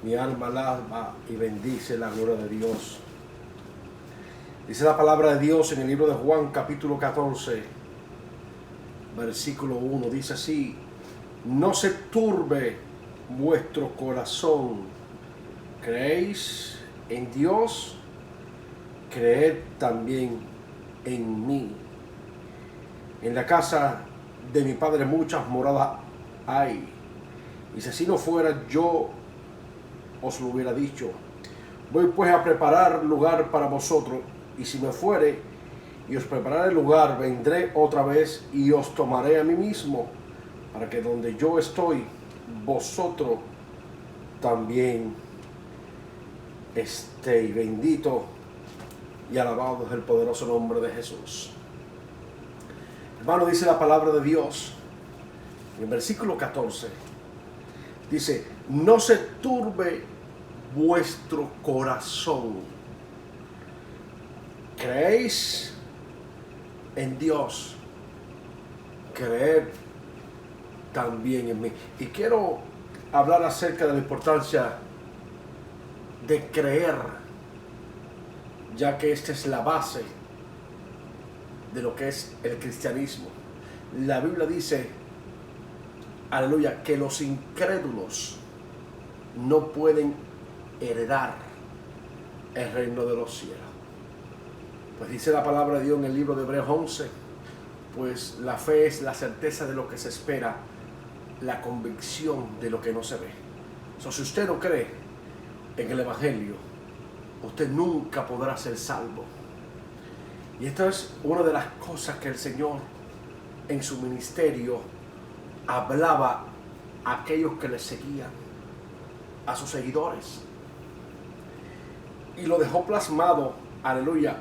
Mi alma alaba y bendice la gloria de Dios. Dice la palabra de Dios en el libro de Juan, capítulo 14, versículo 1. Dice así: no se turbe vuestro corazón. ¿Creéis en Dios? Creed también en mí. En la casa de mi Padre muchas moradas hay. Y si así no fuera, yo os lo hubiera dicho. Voy pues a preparar lugar para vosotros, y si me fuere y os prepararé el lugar, vendré otra vez y os tomaré a mí mismo, para que donde yo estoy, vosotros también estéis. Bendito y alabado es el poderoso nombre de Jesús. Hermano, dice la palabra de Dios en el versículo 14. Dice: no se turbe vuestro corazón. ¿Creéis en Dios? Creed también en mí. Y quiero hablar acerca de la importancia de creer, ya que esta es la base de lo que es el cristianismo. La Biblia dice, aleluya, que los incrédulos no pueden heredar el reino de los cielos. Pues dice la palabra de Dios en el libro de Hebreos 11, pues la fe es la certeza de lo que se espera, la convicción de lo que no se ve. Si usted no cree en el Evangelio, usted nunca podrá ser salvo. Y esta es una de las cosas que el Señor en su ministerio hablaba a aquellos que le seguían, a sus seguidores, y lo dejó plasmado, aleluya,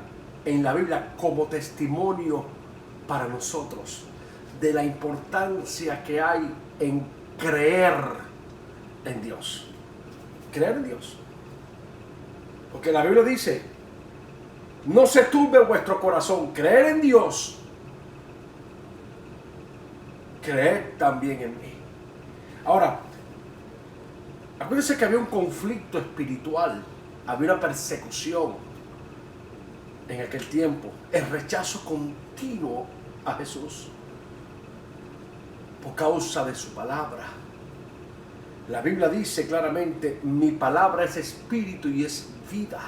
en la Biblia como testimonio para nosotros de la importancia que hay en creer en Dios. Creer en Dios. Porque la Biblia dice: no se turbe vuestro corazón, creer en Dios, creed también en mí. Ahora, acuérdense que había un conflicto espiritual, había una persecución en aquel tiempo, el rechazo continuo a Jesús por causa de su palabra. La Biblia dice claramente: mi palabra es espíritu y es vida.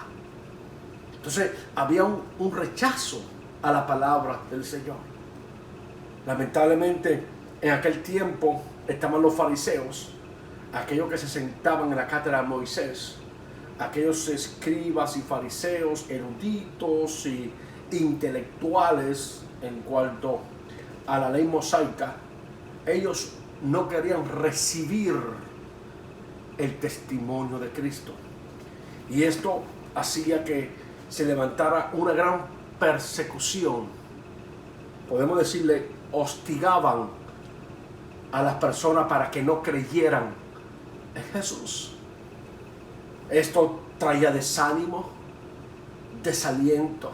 Entonces había un rechazo a la palabra del Señor. Lamentablemente en aquel tiempo estaban los fariseos, aquellos que se sentaban en la cátedra de Moisés, aquellos escribas y fariseos eruditos y intelectuales en cuanto a la ley mosaica. Ellos no querían recibir el testimonio de Cristo, y esto hacía que se levantara una gran persecución. Podemos decirle, hostigaban a las personas para que no creyeran en Jesús. Esto traía desánimo, desaliento.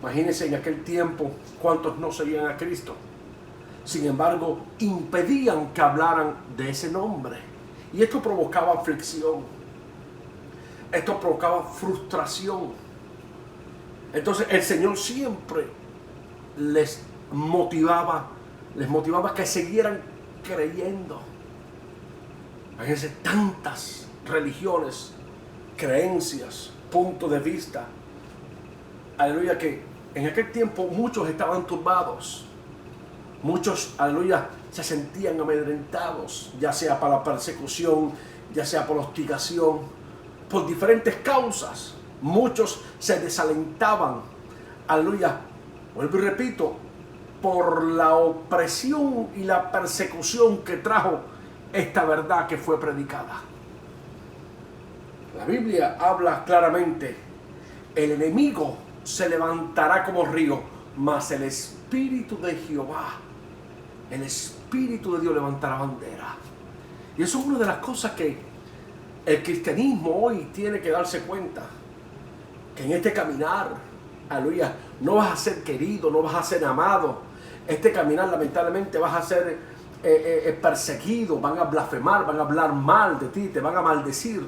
Imagínense en aquel tiempo cuántos no seguían a Cristo. Sin embargo, impedían que hablaran de ese nombre. Y esto provocaba aflicción. Esto provocaba frustración. Entonces el Señor siempre les motivaba que siguieran creyendo. Imagínense tantas religiones, creencias, puntos de vista, aleluya, que en aquel tiempo muchos estaban turbados, muchos, aleluya, se sentían amedrentados, ya sea para la persecución, ya sea por la hostigación, por diferentes causas. Muchos se desalentaban, aleluya, vuelvo y repito, por la opresión y la persecución que trajo esta verdad que fue predicada. La Biblia habla claramente: el enemigo se levantará como río, mas el Espíritu de Jehová, el Espíritu de Dios levantará bandera. Y eso es una de las cosas que el cristianismo hoy tiene que darse cuenta, que en este caminar, aleluya, no vas a ser querido, no vas a ser amado. Este caminar lamentablemente vas a ser perseguidos, van a blasfemar, van a hablar mal de ti, te van a maldecir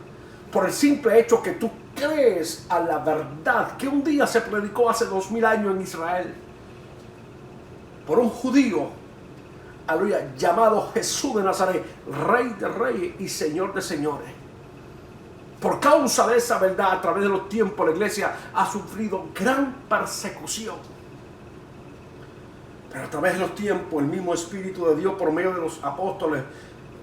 por el simple hecho que tú crees a la verdad que un día se predicó hace 2000 años en Israel por un judío, aleluya, llamado Jesús de Nazaret, Rey de reyes y Señor de señores. Por causa de esa verdad, a través de los tiempos, la iglesia ha sufrido gran persecución. Pero a través de los tiempos, el mismo Espíritu de Dios, por medio de los apóstoles,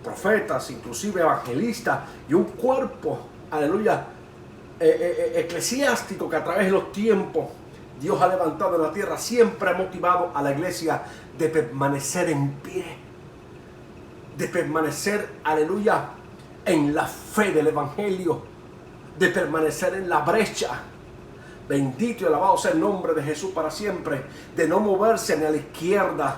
profetas, inclusive evangelistas, y un cuerpo, aleluya, eclesiástico, que a través de los tiempos Dios ha levantado en la tierra, siempre ha motivado a la iglesia de permanecer en pie, de permanecer, aleluya, en la fe del evangelio, de permanecer en la brecha. Bendito y alabado sea el nombre de Jesús para siempre, de no moverse ni a la izquierda,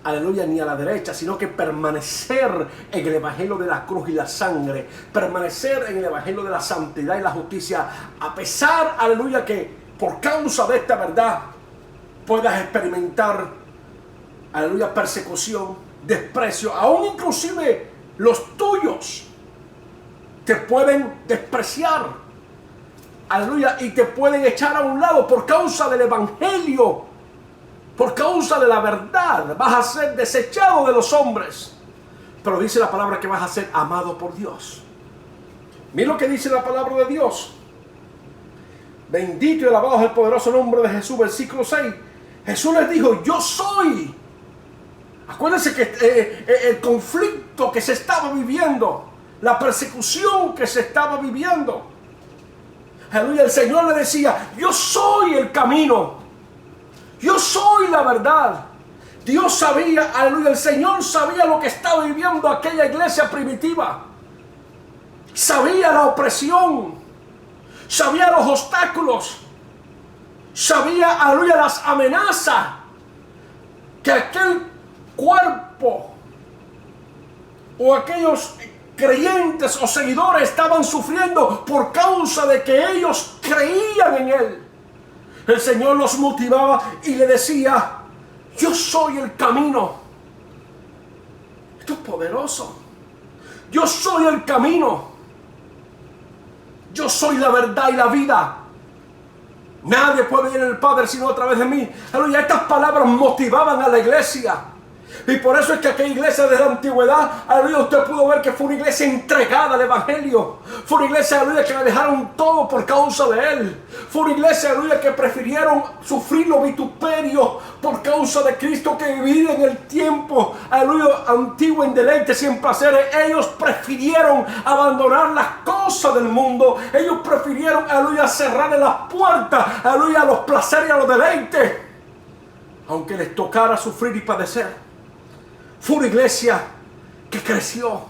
aleluya, ni a la derecha, sino que permanecer en el evangelio de la cruz y la sangre, permanecer en el evangelio de la santidad y la justicia, a pesar, aleluya, que por causa de esta verdad puedas experimentar, aleluya, persecución, desprecio, aún inclusive los tuyos te pueden despreciar, aleluya, y te pueden echar a un lado por causa del evangelio, por causa de la verdad. Vas a ser desechado de los hombres, pero dice la palabra que vas a ser amado por Dios. Mira lo que dice la palabra de Dios. Bendito y alabado es el poderoso nombre de Jesús. Versículo 6. Jesús les dijo: yo soy. Acuérdense que el conflicto que se estaba viviendo, la persecución que se estaba viviendo, aleluya, el Señor le decía: yo soy el camino, yo soy la verdad. Dios sabía, aleluya, el Señor sabía lo que estaba viviendo aquella iglesia primitiva. Sabía la opresión, sabía los obstáculos, sabía, aleluya, las amenazas que aquel cuerpo o aquellos creyentes o seguidores estaban sufriendo por causa de que ellos creían en Él. El Señor los motivaba y le decía: yo soy el camino. Esto es poderoso. Yo soy el camino. Yo soy la verdad y la vida. Nadie puede ir al Padre sino a través de mí. Aleluya, estas palabras motivaban a la iglesia. Y por eso es que aquella iglesia de la antigüedad, aleluya, usted pudo ver que fue una iglesia entregada al evangelio. Fue una iglesia, aleluya, que le dejaron todo por causa de Él. Fue una iglesia, aleluya, que prefirieron sufrir los vituperios por causa de Cristo que vivir en el tiempo, aleluya, antiguo en deleites y en placeres. Ellos prefirieron abandonar las cosas del mundo. Ellos prefirieron, aleluya, cerrarle las puertas, aleluya, a los placeres y a los deleites, aunque les tocara sufrir y padecer. Fue una iglesia que creció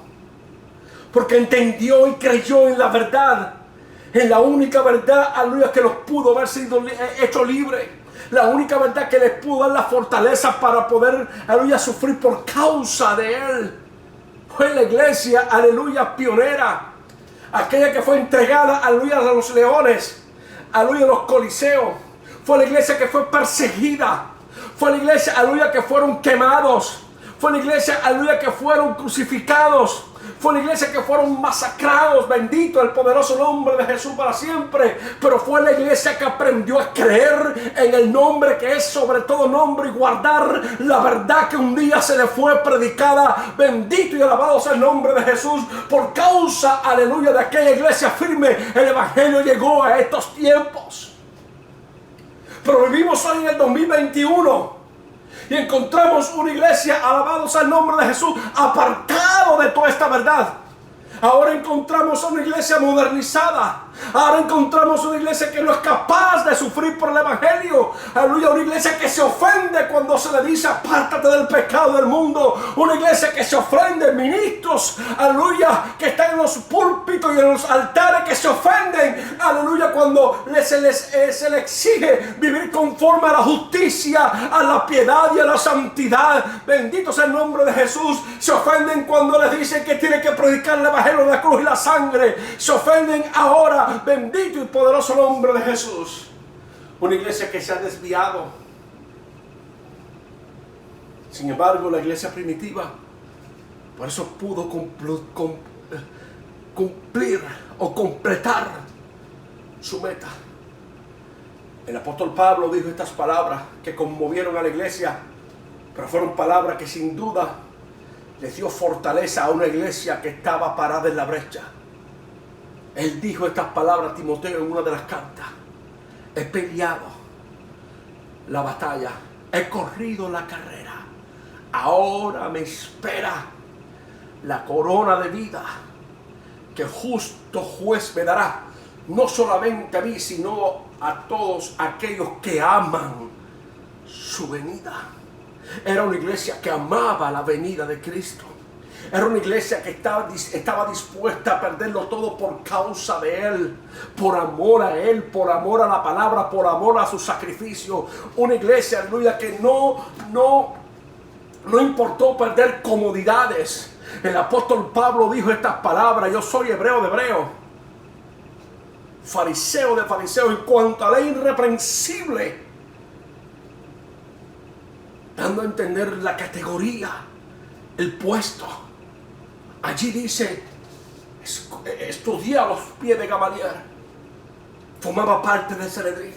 porque entendió y creyó en la verdad, en la única verdad, aleluya, que los pudo haber sido hecho libres, la única verdad que les pudo dar la fortaleza para poder, aleluya, sufrir por causa de Él. Fue la iglesia, aleluya, pionera, aquella que fue entregada, aleluya, a los leones, aleluya, a los coliseos. Fue la iglesia que fue perseguida, fue la iglesia, aleluya, que fueron quemados. Fue la iglesia, aleluya, que fueron crucificados. Fue la iglesia que fueron masacrados. Bendito el poderoso nombre de Jesús para siempre. Pero fue la iglesia que aprendió a creer en el nombre que es sobre todo nombre y guardar la verdad que un día se le fue predicada. Bendito y alabado sea el nombre de Jesús. Por causa, aleluya, de aquella iglesia firme, el evangelio llegó a estos tiempos. Pero vivimos hoy en el 2021. Y encontramos una iglesia, alabado sea el nombre de Jesús, apartado de toda esta verdad. Ahora encontramos una iglesia modernizada. Ahora encontramos una iglesia que no es capaz de sufrir por el evangelio. Aleluya, una iglesia que se ofende cuando se le dice: apártate del pecado del mundo. Una iglesia que se ofende, ministros, aleluya, que están en los púlpitos y en los altares, que se ofenden, aleluya, cuando se les exige vivir conforme a la justicia, a la piedad y a la santidad. Bendito sea el nombre de Jesús. Se ofenden cuando les dicen que tienen que predicar el evangelio de la cruz y la sangre. Se ofenden ahora. Bendito y poderoso nombre de Jesús. Una iglesia que se ha desviado. Sin embargo, la iglesia primitiva Por eso pudo cumplir o completar su meta. El apóstol Pablo dijo estas palabras que conmovieron a la iglesia, pero fueron palabras que sin duda les dio fortaleza a una iglesia que estaba parada en la brecha. Él dijo estas palabras a Timoteo en una de las cartas: he peleado la batalla, he corrido la carrera, ahora me espera la corona de vida que el justo juez me dará, no solamente a mí, sino a todos aquellos que aman su venida. Era una iglesia que amaba la venida de Cristo. Era una iglesia que estaba dispuesta a perderlo todo por causa de Él, por amor a Él, por amor a la palabra, por amor a su sacrificio. Una iglesia, aleluya, que no importó perder comodidades. El apóstol Pablo dijo estas palabras: yo soy hebreo de hebreo, fariseo de fariseo, en cuanto a ley irreprensible, dando a entender la categoría, el puesto. Allí dice: estudié a los pies de Gamaliel, formaba parte del Sanedrín.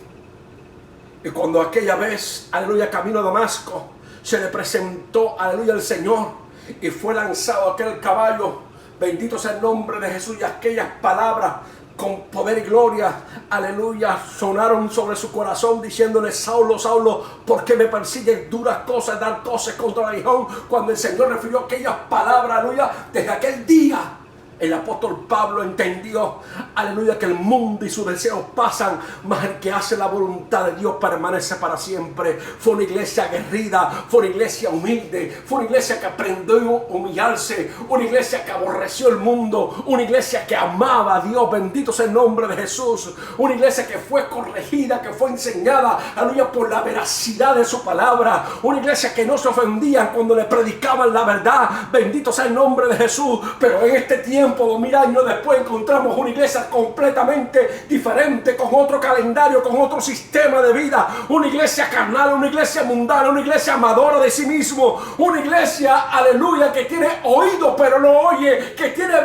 Y cuando aquella vez, aleluya, camino a Damasco, se le presentó, aleluya, el Señor, y fue lanzado aquel caballo, bendito sea el nombre de Jesús, y aquellas palabras con poder y gloria, aleluya, sonaron sobre su corazón, diciéndole: Saulo, Saulo, ¿por qué me persigues? Duras cosas, dar cosas contra el aguijón. Cuando el Señor refirió aquellas palabras, aleluya, desde aquel día el apóstol Pablo entendió, aleluya, que el mundo y sus deseos pasan, mas el que hace la voluntad de Dios permanece para siempre. Fue una iglesia aguerrida, fue una iglesia humilde, fue una iglesia que aprendió a humillarse, una iglesia que aborreció el mundo, una iglesia que amaba a Dios, bendito sea el nombre de Jesús, una iglesia que fue corregida, que fue enseñada, aleluya, por la veracidad de su palabra, una iglesia que no se ofendían cuando le predicaban la verdad, bendito sea el nombre de Jesús. Pero en este tiempo, 2000 años después, encontramos una iglesia completamente diferente, con otro calendario, con otro sistema de vida, una iglesia carnal, una iglesia mundana, una iglesia amadora de sí mismo, una iglesia, aleluya, que tiene oído pero no oye, que tiene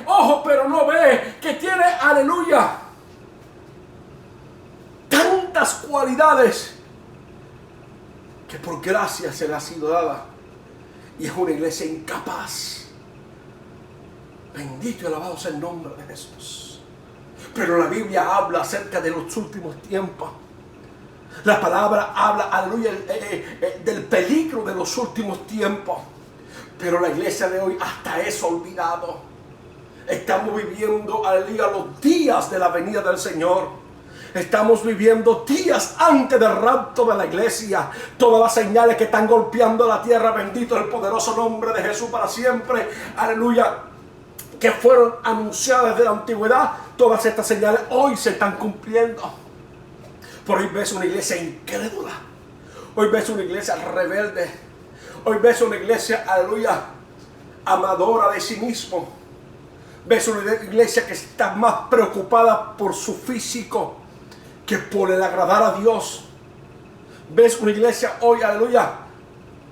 ojo pero no ve, que tiene, aleluya, tantas cualidades que por gracia se le ha sido dada, y es una iglesia incapaz. Bendito y alabado sea el nombre de Jesús. Pero la Biblia habla acerca de los últimos tiempos. La palabra habla, aleluya, del peligro de los últimos tiempos. Pero la iglesia de hoy hasta eso ha olvidado. Estamos viviendo, aleluya, los días de la venida del Señor. Estamos viviendo días antes del rapto de la iglesia. Todas las señales que están golpeando la tierra, bendito el poderoso nombre de Jesús para siempre. Aleluya. Que fueron anunciadas desde la antigüedad, todas estas señales hoy se están cumpliendo. Por hoy ves una iglesia incrédula, hoy ves una iglesia rebelde, hoy ves una iglesia, aleluya, amadora de sí mismo. Ves una iglesia que está más preocupada por su físico que por el agradar a Dios. Ves una iglesia hoy, aleluya,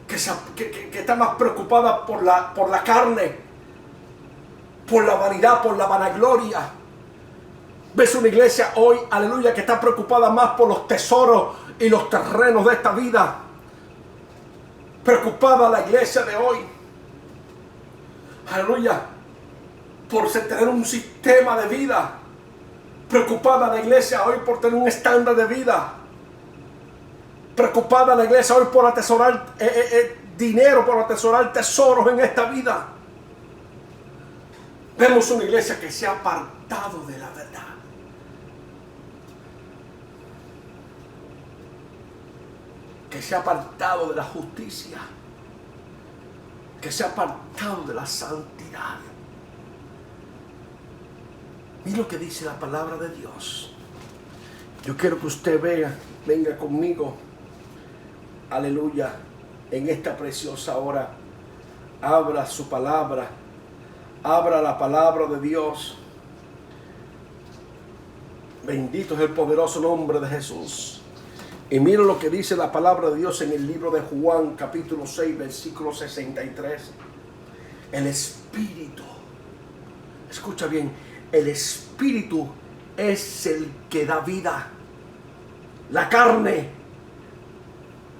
que está más preocupada por la carne, por la vanidad, por la vanagloria. Ves una iglesia hoy, aleluya, que está preocupada más por los tesoros y los terrenos de esta vida. Preocupada la iglesia de hoy, aleluya, por tener un sistema de vida. Preocupada la iglesia hoy por tener un estándar de vida. Preocupada la iglesia hoy por atesorar dinero, por atesorar tesoros en esta vida. Vemos una iglesia que se ha apartado de la verdad. Que se ha apartado de la justicia. Que se ha apartado de la santidad. Mira lo que dice la palabra de Dios. Yo quiero que usted venga conmigo, aleluya, en esta preciosa hora. Abra su palabra. Abra la palabra de Dios. Bendito es el poderoso nombre de Jesús. Y mira lo que dice la palabra de Dios en el libro de Juan, capítulo 6, versículo 63. El Espíritu, escucha bien, el Espíritu es el que da vida. La carne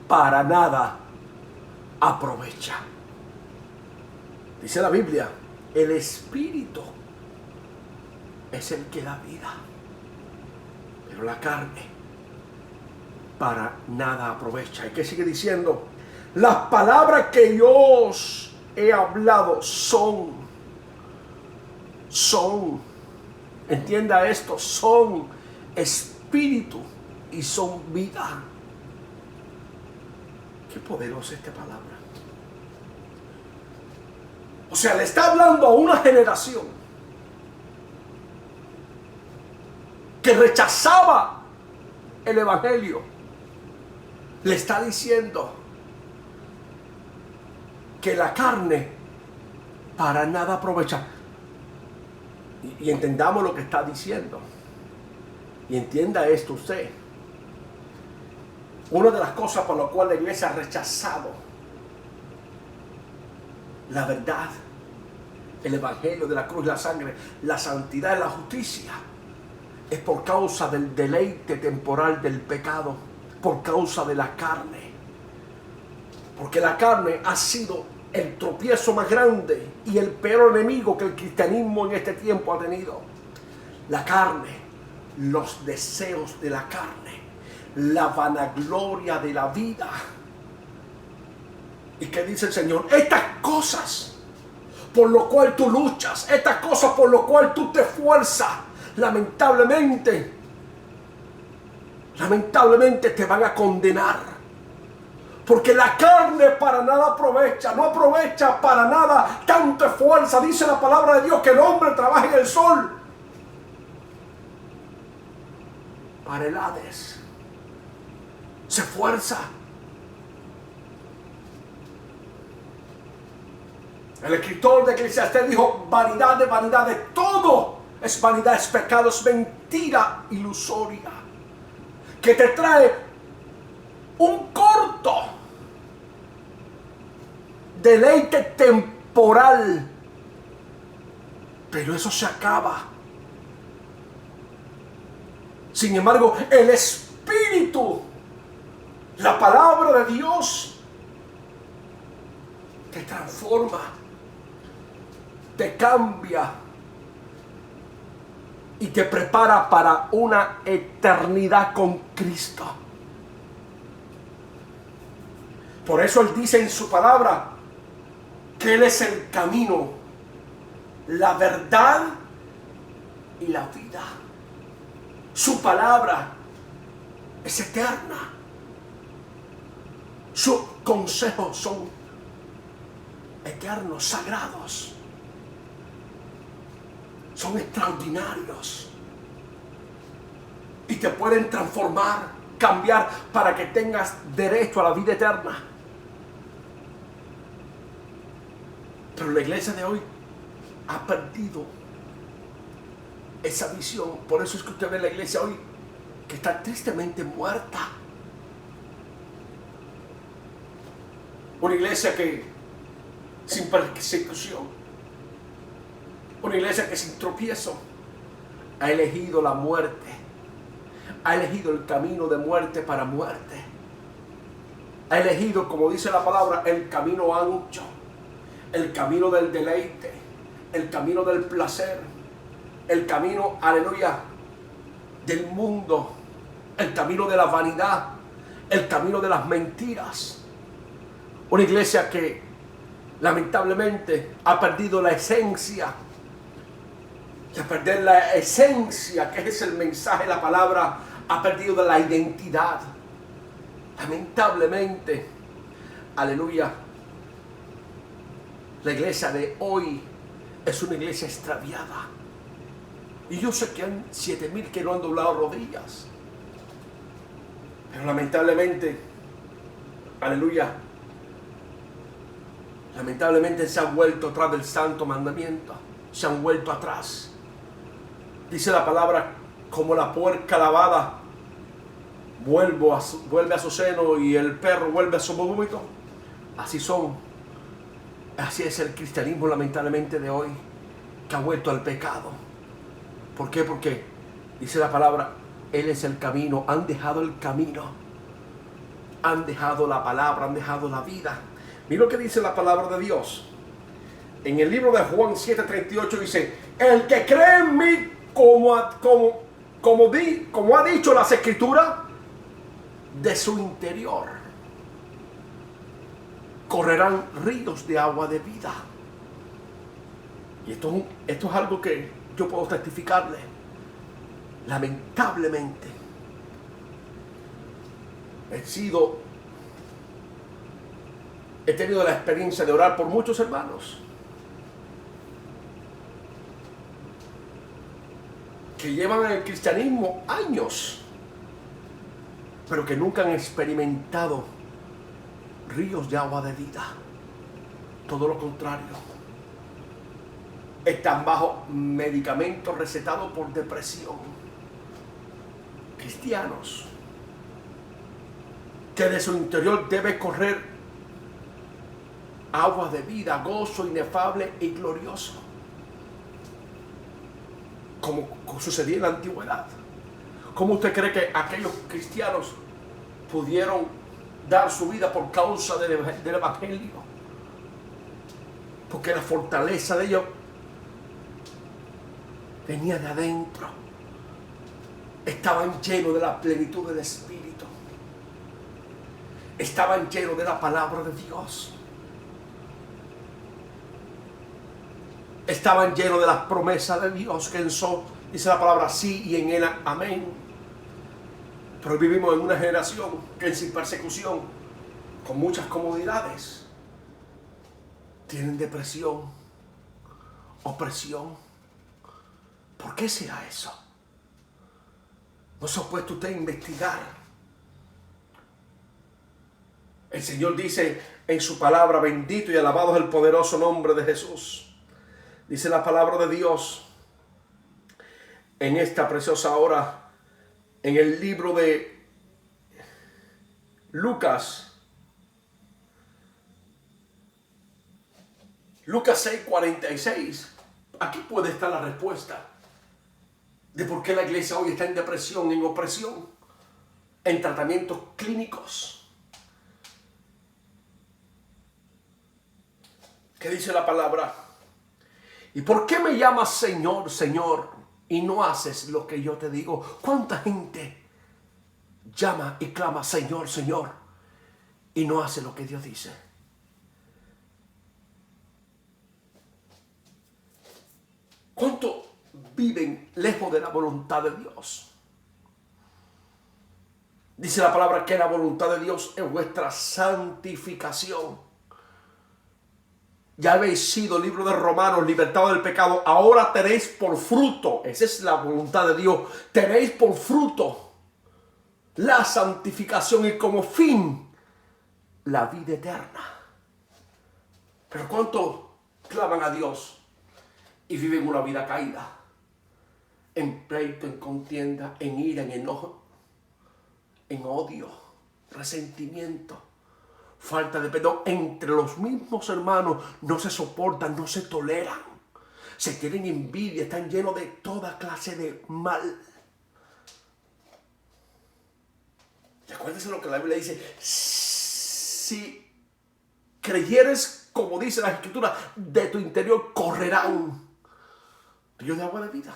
para nada aprovecha. Dice la Biblia, el Espíritu es el que da vida, pero la carne para nada aprovecha. ¿Y qué sigue diciendo? Las palabras que yo os he hablado son, entienda esto, son espíritu y son vida. Qué poderosa esta palabra. O sea, le está hablando a una generación que rechazaba el evangelio. Le está diciendo que la carne para nada aprovecha. Y entendamos lo que está diciendo. Y entienda esto usted. Una de las cosas por las cuales la iglesia ha rechazado la verdad, el evangelio de la cruz y la sangre, la santidad y la justicia, es por causa del deleite temporal del pecado, por causa de la carne. Porque la carne ha sido el tropiezo más grande y el peor enemigo que el cristianismo en este tiempo ha tenido. La carne, los deseos de la carne, la vanagloria de la vida. ¿Y qué dice el Señor? Estas cosas por lo cual tú luchas, estas cosas por lo cual tú te esfuerzas, lamentablemente te van a condenar. Porque la carne para nada aprovecha, no aprovecha para nada tanto esfuerzo. Dice la palabra de Dios que el hombre trabaja en el sol para el Hades. Se esfuerza. El escritor de Eclesiastés dijo: vanidad de vanidades, todo es vanidad, es pecado, es mentira ilusoria, que te trae un corto deleite temporal, pero eso se acaba. Sin embargo, el Espíritu, la palabra de Dios, te transforma, te cambia y te prepara para una eternidad con Cristo. Por eso Él dice en su palabra que Él es el camino, la verdad y la vida. Su palabra es eterna. Sus consejos son eternos, sagrados. Son extraordinarios. Y te pueden transformar, cambiar para que tengas derecho a la vida eterna. Pero la iglesia de hoy ha perdido esa visión. Por eso es que usted ve la iglesia hoy que está tristemente muerta. Una iglesia que sin persecución, una iglesia que sin tropiezo ha elegido la muerte, ha elegido el camino de muerte para muerte, ha elegido, como dice la palabra, el camino ancho, el camino del deleite, el camino del placer, el camino, aleluya, del mundo, el camino de la vanidad, el camino de las mentiras. Una iglesia que lamentablemente ha perdido la esencia. Y al perder la esencia, que es el mensaje, la palabra, ha perdido de la identidad. Lamentablemente, aleluya, la iglesia de hoy es una iglesia extraviada. Y yo sé que hay 7,000 que no han doblado rodillas. Pero lamentablemente, aleluya, lamentablemente se han vuelto atrás del santo mandamiento. Se han vuelto atrás. Dice la palabra, como la puerca lavada vuelve a su seno y el perro vuelve a su vómito. Así son Así es el cristianismo, lamentablemente, de hoy, que ha vuelto al pecado. ¿Por qué? Porque dice la palabra, Él es el camino. Han dejado el camino, han dejado la palabra, han dejado la vida. Mira lo que dice la palabra de Dios. En el libro de Juan 7:38 dice, el que cree en mí, como ha dicho las Escrituras, de su interior correrán ríos de agua de vida. Y esto es algo que yo puedo testificarle. Lamentablemente, he tenido la experiencia de orar por muchos hermanos que llevan en el cristianismo años, pero que nunca han experimentado ríos de agua de vida. Todo lo contrario. Están bajo medicamentos recetados por depresión. Cristianos que de su interior debe correr agua de vida, gozo inefable y glorioso, como sucedía en la antigüedad. ¿Cómo usted cree que aquellos cristianos pudieron dar su vida por causa del evangelio? Porque la fortaleza de ellos venía de adentro. Estaban llenos de la plenitud del Espíritu. Estaban llenos de la palabra de Dios. Estaban llenos de las promesas de Dios, que en son, dice la palabra, sí, y en él amén. Pero vivimos en una generación que sin persecución, con muchas comodidades, tienen depresión, opresión. ¿Por qué será eso? ¿No se ha puesto usted a investigar? El Señor dice en su palabra, bendito y alabado es el poderoso nombre de Jesús. Dice la palabra de Dios en esta preciosa hora, en el libro de Lucas 6:46. Aquí puede estar la respuesta de por qué la iglesia hoy está en depresión, en opresión, en tratamientos clínicos. ¿Qué dice la palabra? ¿Y por qué me llamas Señor, Señor, y no haces lo que yo te digo? ¿Cuánta gente llama y clama Señor, Señor, y no hace lo que Dios dice? ¿Cuánto viven lejos de la voluntad de Dios? Dice la palabra que la voluntad de Dios es vuestra santificación. Ya habéis sido, libro de Romanos, libertado del pecado. Ahora tenéis por fruto, esa es la voluntad de Dios, tenéis por fruto la santificación y como fin la vida eterna. Pero ¿cuánto claman a Dios y viven una vida caída? En pleito, en contienda, en ira, en enojo, en odio, resentimiento, falta de perdón. Entre los mismos hermanos no se soportan, no se toleran, se tienen envidia, están llenos de toda clase de mal. Recuérdense lo que la Biblia dice: si creyeres, como dice la Escritura, de tu interior correrán ríos de agua de vida.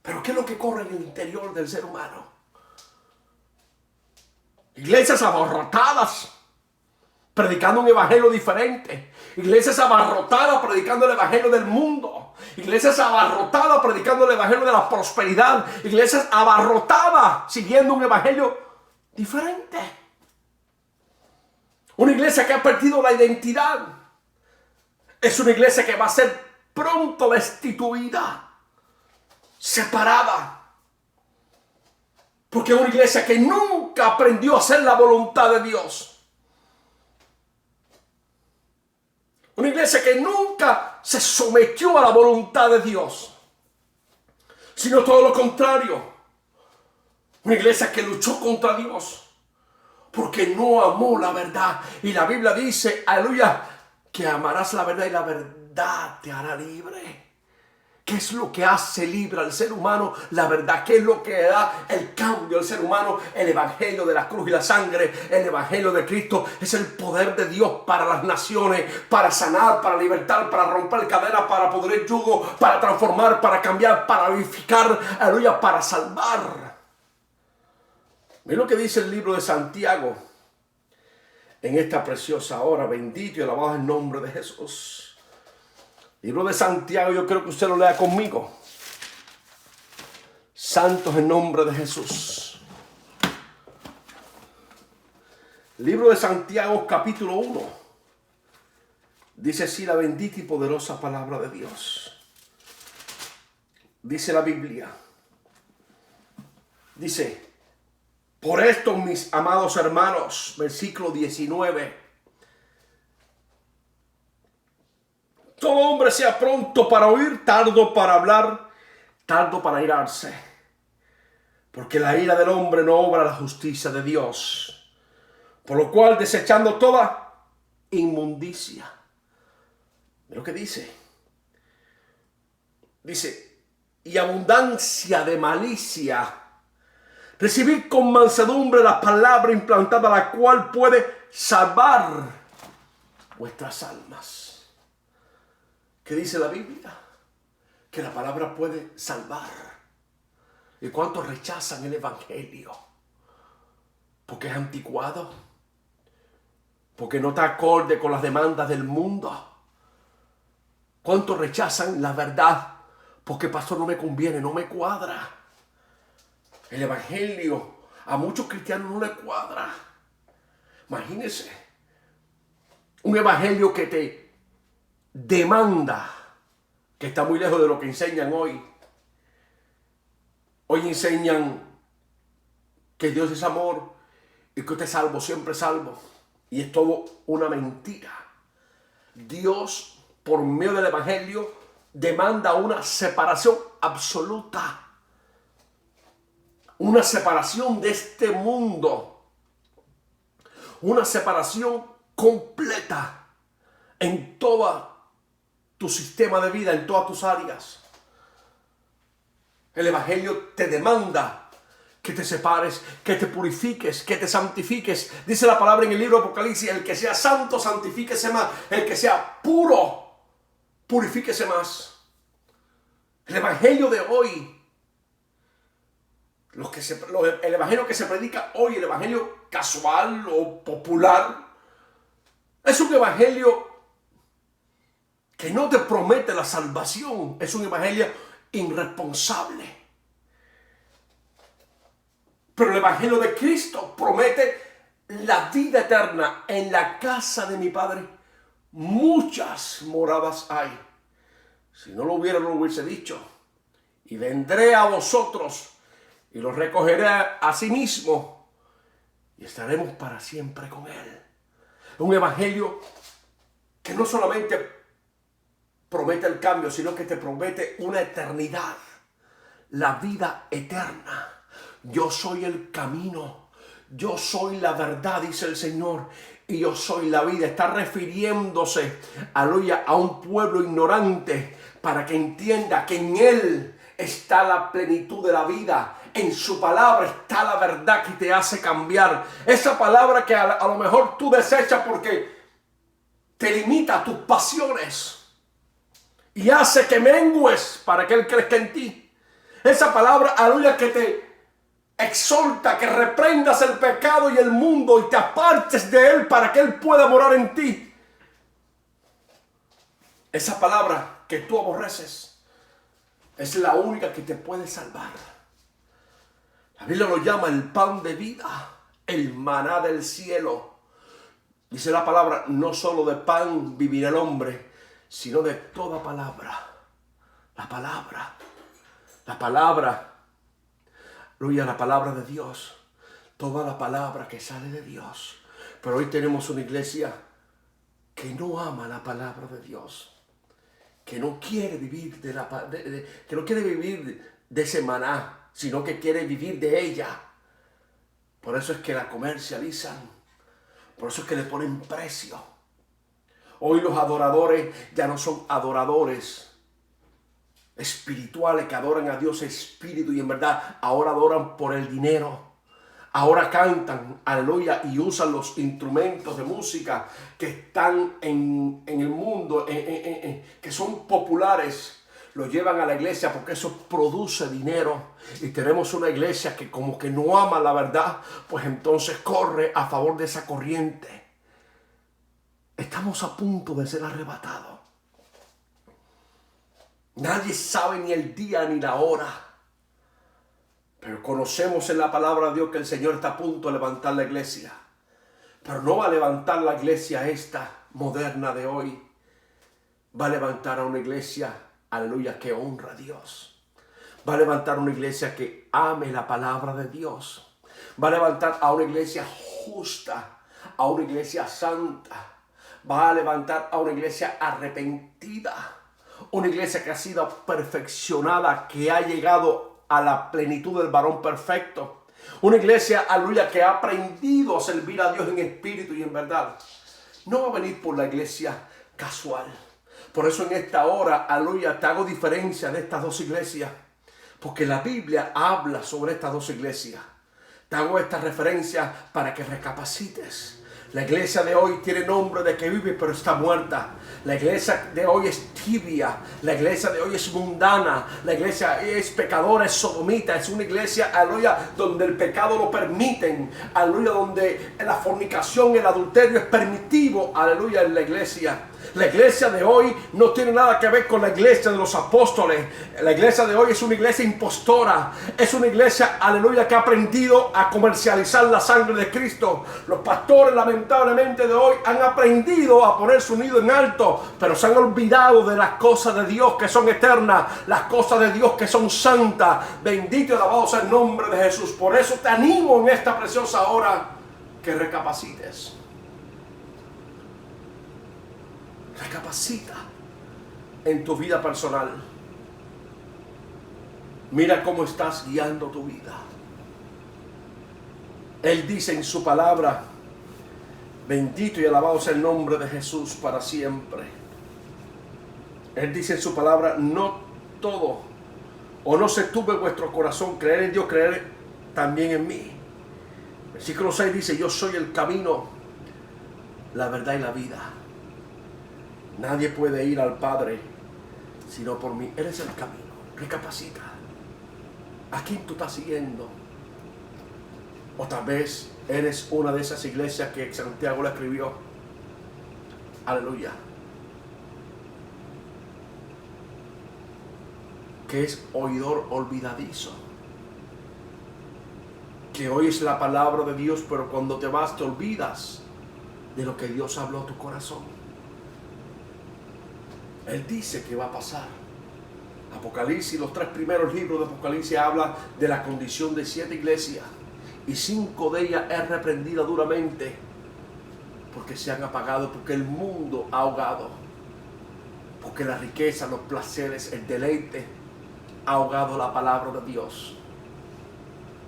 Pero ¿qué es lo que corre en el interior del ser humano? Iglesias abarrotadas, predicando un evangelio diferente. Iglesias abarrotadas, predicando el evangelio del mundo. Iglesias abarrotadas, predicando el evangelio de la prosperidad. Iglesias abarrotadas, siguiendo un evangelio diferente. Una iglesia que ha perdido la identidad. Es una iglesia que va a ser pronto destituida, separada. Porque es una iglesia que nunca aprendió a hacer la voluntad de Dios. Una iglesia que nunca se sometió a la voluntad de Dios, sino todo lo contrario. Una iglesia que luchó contra Dios. porque no amó la verdad. Y la Biblia dice, aleluya, que amarás la verdad y la verdad te hará libre. ¿Qué es lo que hace libre al ser humano? La verdad. ¿Qué es lo que da el cambio al ser humano? El evangelio de la cruz y la sangre. El evangelio de Cristo es el poder de Dios para las naciones, para sanar, para libertar, para romper cadenas, para poder yugo, para transformar, para cambiar, para vivificar, aleluya, para salvar. Mira lo que dice el libro de Santiago en esta preciosa hora. Bendito y alabado el nombre de Jesús. Libro de Santiago, yo creo que usted lo lea conmigo. Santo es el nombre de Jesús. Libro de Santiago, capítulo 1. Dice así la bendita y poderosa palabra de Dios. Dice la Biblia. Dice, por esto, mis amados hermanos, versículo 19. Todo hombre sea pronto para oír, tardo para hablar, tardo para irarse. Porque la ira del hombre no obra la justicia de Dios. Por lo cual, desechando toda inmundicia. Mira lo que dice. Dice, y abundancia de malicia. Recibid con mansedumbre la palabra implantada, la cual puede salvar vuestras almas. ¿Qué dice la Biblia? Que la palabra puede salvar. ¿Y cuántos rechazan el evangelio? Porque es anticuado. Porque no está acorde con las demandas del mundo. ¿Cuántos rechazan la verdad? Porque pastor, no me conviene, no me cuadra. El evangelio a muchos cristianos no les cuadra. Imagínense. Un evangelio que te demanda, que está muy lejos de lo que enseñan hoy. Hoy enseñan que Dios es amor y que usted es salvo, siempre salvo. Y es todo una mentira. Dios, por medio del evangelio, demanda una separación absoluta. Una separación de este mundo. Una separación completa en todo tu sistema de vida, en todas tus áreas. El evangelio te demanda que te separes, que te purifiques, que te santifiques. Dice la palabra en el libro de Apocalipsis, el que sea santo, santifíquese más. El que sea puro, purifíquese más. El evangelio de hoy, el evangelio que se predica hoy, el evangelio casual o popular, es un evangelio que no te promete la salvación. Es un evangelio irresponsable. Pero el evangelio de Cristo promete la vida eterna. En la casa de mi Padre muchas moradas hay. Si no lo hubiese dicho. Y vendré a vosotros y los recogeré a sí mismo y estaremos para siempre con Él. Un evangelio que no solamente promete el cambio, sino que te promete una eternidad, la vida eterna. Yo soy el camino, yo soy la verdad, dice el Señor, y yo soy la vida. Está refiriéndose, aleluya, a un pueblo ignorante para que entienda que en Él está la plenitud de la vida. En su palabra está la verdad que te hace cambiar. Esa palabra que a lo mejor tú desechas porque te limita a tus pasiones y hace que mengues para que Él crezca en ti. Esa palabra, aleluya, que te exhorta, que reprendas el pecado y el mundo y te apartes de Él para que Él pueda morar en ti. Esa palabra que tú aborreces es la única que te puede salvar. La Biblia lo llama el pan de vida, el maná del cielo. Dice la palabra, no solo de pan vivirá el hombre, sino de toda palabra. La palabra, aleluya, la palabra de Dios. Toda la palabra que sale de Dios. Pero hoy tenemos una iglesia que no ama la palabra de Dios. Que no quiere vivir que no quiere vivir de ese maná, sino que quiere vivir de ella. Por eso es que la comercializan. Por eso es que le ponen precio. Hoy los adoradores ya no son adoradores espirituales que adoran a Dios espíritu y en verdad. Ahora adoran por el dinero. Ahora cantan, aleluya, y usan los instrumentos de música que están en el mundo, que son populares. Lo llevan a la iglesia porque eso produce dinero. Y tenemos una iglesia que como que no ama la verdad, pues entonces corre a favor de esa corriente. Estamos a punto de ser arrebatados. Nadie sabe ni el día ni la hora. Pero conocemos en la palabra de Dios que el Señor está a punto de levantar la iglesia. Pero no va a levantar la iglesia esta moderna de hoy. Va a levantar a una iglesia, aleluya, que honra a Dios. Va a levantar una iglesia que ame la palabra de Dios. Va a levantar a una iglesia justa, a una iglesia santa. Va a levantar a una iglesia arrepentida. Una iglesia que ha sido perfeccionada, que ha llegado a la plenitud del varón perfecto. Una iglesia, aleluya, que ha aprendido a servir a Dios en espíritu y en verdad. No va a venir por la iglesia casual. Por eso en esta hora, aleluya, te hago diferencia de estas dos iglesias. Porque la Biblia habla sobre estas dos iglesias. Te hago esta referencia para que recapacites. La iglesia de hoy tiene nombre de que vive pero está muerta. La iglesia de hoy es tibia. La iglesia de hoy es mundana. La iglesia es pecadora, es sodomita. Es una iglesia, aleluya, donde el pecado lo permiten. Aleluya, donde la fornicación, el adulterio es permitido. Aleluya, en la iglesia. La iglesia de hoy no tiene nada que ver con la iglesia de los apóstoles. La iglesia de hoy es una iglesia impostora. Es una iglesia, aleluya, que ha aprendido a comercializar la sangre de Cristo. Los pastores, lamentablemente, de hoy han aprendido a poner su nido en alto, pero se han olvidado de las cosas de Dios que son eternas, las cosas de Dios que son santas. Bendito y alabado sea el nombre de Jesús. Por eso te animo en esta preciosa hora que recapacites. Recapacita en tu vida personal. Mira cómo estás guiando tu vida. Él dice en su palabra, bendito y alabado sea el nombre de Jesús para siempre. Él dice en su palabra, no todo, o no se turbe vuestro corazón, creer en Dios, creer también en mí. Versículo 6 dice, yo soy el camino, la verdad y la vida. Nadie puede ir al Padre sino por mí. Él es el camino. Recapacita. ¿A quién tú estás siguiendo? O tal vez eres una de esas iglesias que Santiago le escribió. Aleluya. Que es oidor olvidadizo. Que oyes la palabra de Dios, pero cuando te vas te olvidas de lo que Dios habló a tu corazón. Él dice que va a pasar. Apocalipsis, los 3 primeros libros de Apocalipsis hablan de la condición de 7 iglesias. Y 5 de ellas es reprendida duramente porque se han apagado, porque el mundo ha ahogado. Porque la riqueza, los placeres, el deleite ha ahogado la palabra de Dios.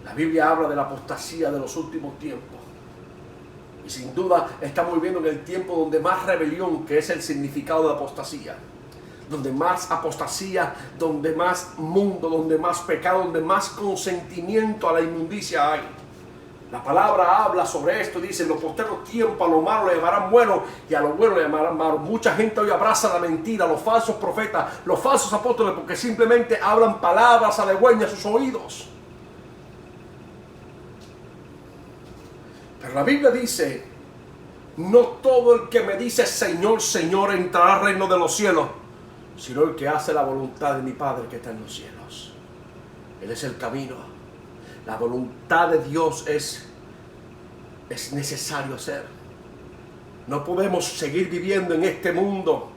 La Biblia habla de la apostasía de los últimos tiempos. Y sin duda estamos viviendo en el tiempo donde más rebelión, que es el significado de apostasía, donde más apostasía, donde más mundo, donde más pecado, donde más consentimiento a la inmundicia hay. La palabra habla sobre esto, dice, en los posteros tiempos a lo malo le llamarán bueno y a lo bueno le llamarán malo. Mucha gente hoy abraza la mentira, los falsos profetas, los falsos apóstoles, porque simplemente hablan palabras halagüeñas a sus oídos. Pero la Biblia dice, no todo el que me dice Señor, Señor entrará al reino de los cielos, sino el que hace la voluntad de mi Padre que está en los cielos. Él es el camino. La voluntad de Dios es necesario hacer. No podemos seguir viviendo en este mundo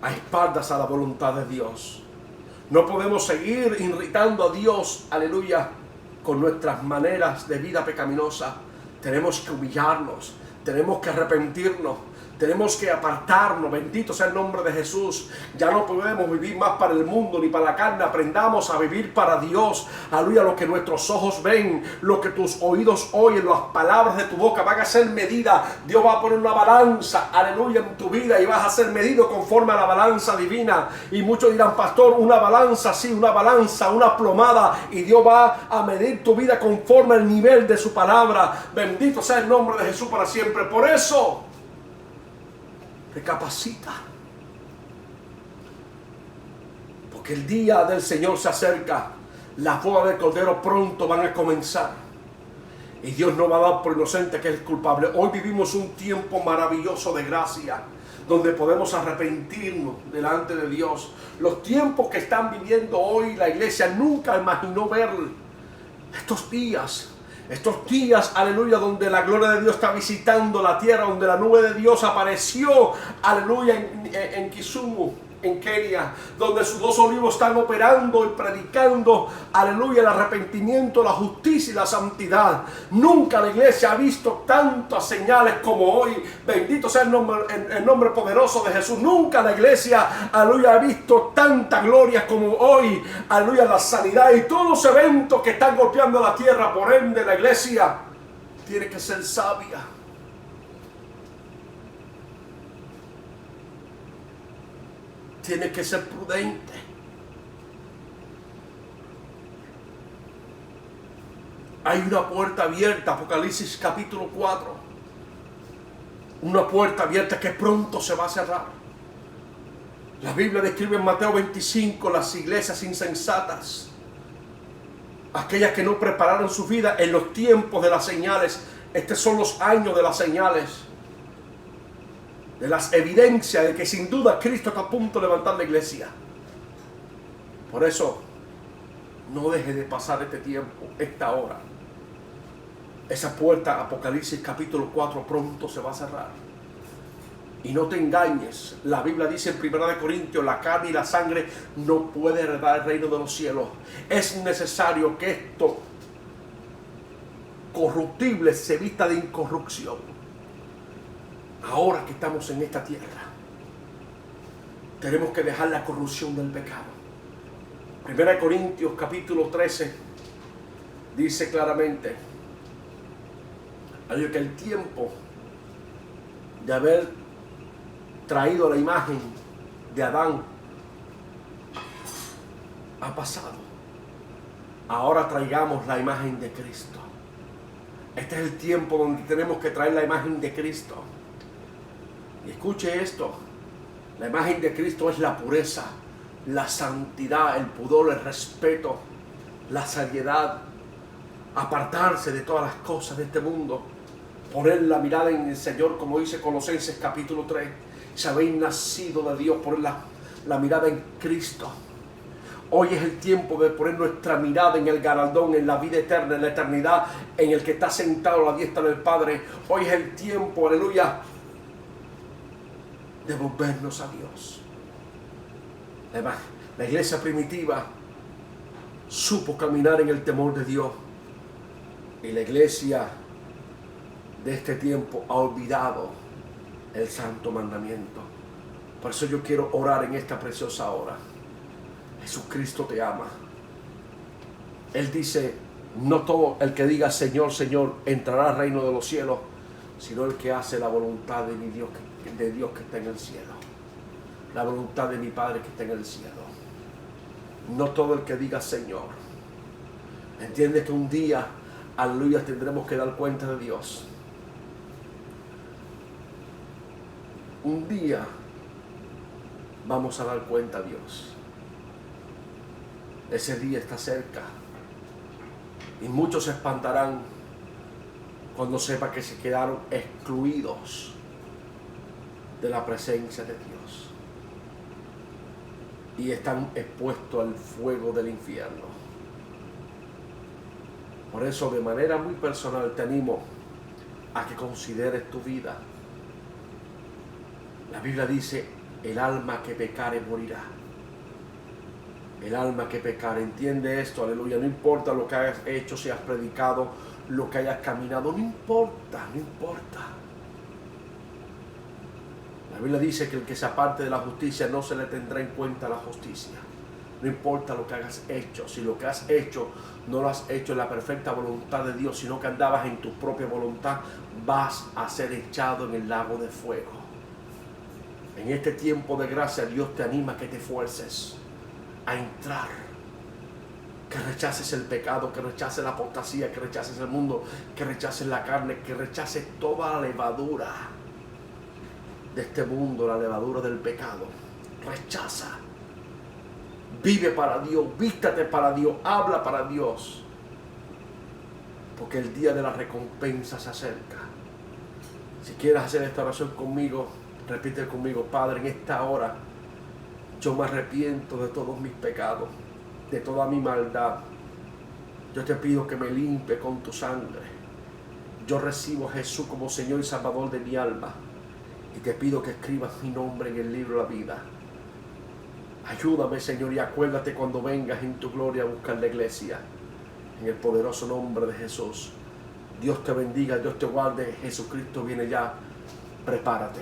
a espaldas a la voluntad de Dios. No podemos seguir irritando a Dios, aleluya, con nuestras maneras de vida pecaminosa. Tenemos que humillarnos, tenemos que arrepentirnos, Tenemos que apartarnos, bendito sea el nombre de Jesús. Ya no podemos vivir más para el mundo ni para la carne. Aprendamos a vivir para Dios. Aleluya, lo que nuestros ojos ven, lo que tus oídos oyen, las palabras de tu boca van a ser medidas. Dios va a poner una balanza, aleluya, en tu vida y vas a ser medido conforme a la balanza divina. Y muchos dirán, pastor, una balanza, sí, una balanza, una plomada. Y Dios va a medir tu vida conforme al nivel de su palabra. Bendito sea el nombre de Jesús para siempre. Por eso, recapacita, porque el día del Señor se acerca. Las bodas del Cordero pronto van a comenzar y Dios no va a dar por inocente que es culpable. Hoy vivimos un tiempo maravilloso de gracia, donde podemos arrepentirnos delante de Dios. Los tiempos que están viviendo hoy la iglesia nunca imaginó ver estos días. Estos días, aleluya, donde la gloria de Dios está visitando la tierra, donde la nube de Dios apareció, aleluya, en Kisumu, en Kenia, donde sus dos olivos están operando y predicando, aleluya, el arrepentimiento, la justicia y la santidad. Nunca la iglesia ha visto tantas señales como hoy. Bendito sea el nombre poderoso de Jesús. Nunca la iglesia, aleluya, ha visto tanta gloria como hoy. Aleluya, la sanidad y todos los eventos que están golpeando la tierra. Por ende, la iglesia tiene que ser sabia. Tiene que ser prudente. Hay una puerta abierta, Apocalipsis capítulo 4. Una puerta abierta que pronto se va a cerrar. La Biblia describe en Mateo 25 las iglesias insensatas. Aquellas que no prepararon su vida en los tiempos de las señales. Estos son los años de las señales, de las evidencias de que sin duda Cristo está a punto de levantar la iglesia. Por eso, no deje de pasar este tiempo, esta hora. Esa puerta, Apocalipsis capítulo 4, pronto se va a cerrar. Y no te engañes, la Biblia dice en 1 Corintios, la carne y la sangre no puede heredar el reino de los cielos. Es necesario que esto corruptible se vista de incorrupción. Ahora que estamos en esta tierra, tenemos que dejar la corrupción del pecado. 1 Corintios capítulo 13 dice claramente que el tiempo de haber traído la imagen de Adán ha pasado. Ahora traigamos la imagen de Cristo. Este es el tiempo donde tenemos que traer la imagen de Cristo. Y escuche esto, la imagen de Cristo es la pureza, la santidad, el pudor, el respeto, la seriedad, apartarse de todas las cosas de este mundo, poner la mirada en el Señor, como dice Colosenses capítulo 3, si habéis nacido de Dios, poner la mirada en Cristo. Hoy es el tiempo de poner nuestra mirada en el galardón, en la vida eterna, en la eternidad, en el que está sentado a la diestra del Padre. Hoy es el tiempo, aleluya, de volvernos a Dios. Además, la iglesia primitiva supo caminar en el temor de Dios, y la iglesia de este tiempo ha olvidado el santo mandamiento. Por eso yo quiero orar en esta preciosa hora. Jesucristo te ama. Él dice, no todo el que diga Señor, Señor entrará al reino de los cielos, sino el que hace la voluntad de mi Dios, de Dios que está en el cielo, la voluntad de mi Padre que está en el cielo. No todo el que diga Señor. Entiende que un día, aleluya, tendremos que dar cuenta de Dios. Un día vamos a dar cuenta a Dios. Ese día está cerca, y muchos se espantarán cuando sepan que se quedaron excluidos de la presencia de Dios y están expuestos al fuego del infierno. Por eso, de manera muy personal, te animo a que consideres tu vida. La Biblia dice, el alma que pecare morirá. El alma que pecare, entiende esto, aleluya. No importa lo que hayas hecho, si has predicado, lo que hayas caminado, no importa, no importa. La Biblia dice que el que se aparte de la justicia no se le tendrá en cuenta la justicia. No importa lo que hayas hecho, si lo que has hecho no lo has hecho en la perfecta voluntad de Dios, sino que andabas en tu propia voluntad, vas a ser echado en el lago de fuego. En este tiempo de gracia, Dios te anima a que te esfuerces a entrar, que rechaces el pecado, que rechaces la apostasía, que rechaces el mundo, que rechaces la carne, que rechaces toda la levadura de este mundo, la levadura del pecado. Rechaza. Vive para Dios, vístate para Dios, habla para Dios, porque el día de la recompensa se acerca. Si quieres hacer esta oración conmigo, repite conmigo: Padre, en esta hora yo me arrepiento de todos mis pecados, de toda mi maldad. Yo te pido que me limpie con tu sangre. Yo recibo a Jesús como Señor y Salvador de mi alma, y te pido que escribas mi nombre en el libro de la vida. Ayúdame, Señor, y acuérdate cuando vengas en tu gloria a buscar la iglesia. En el poderoso nombre de Jesús. Dios te bendiga, Dios te guarde. Jesucristo viene ya. Prepárate.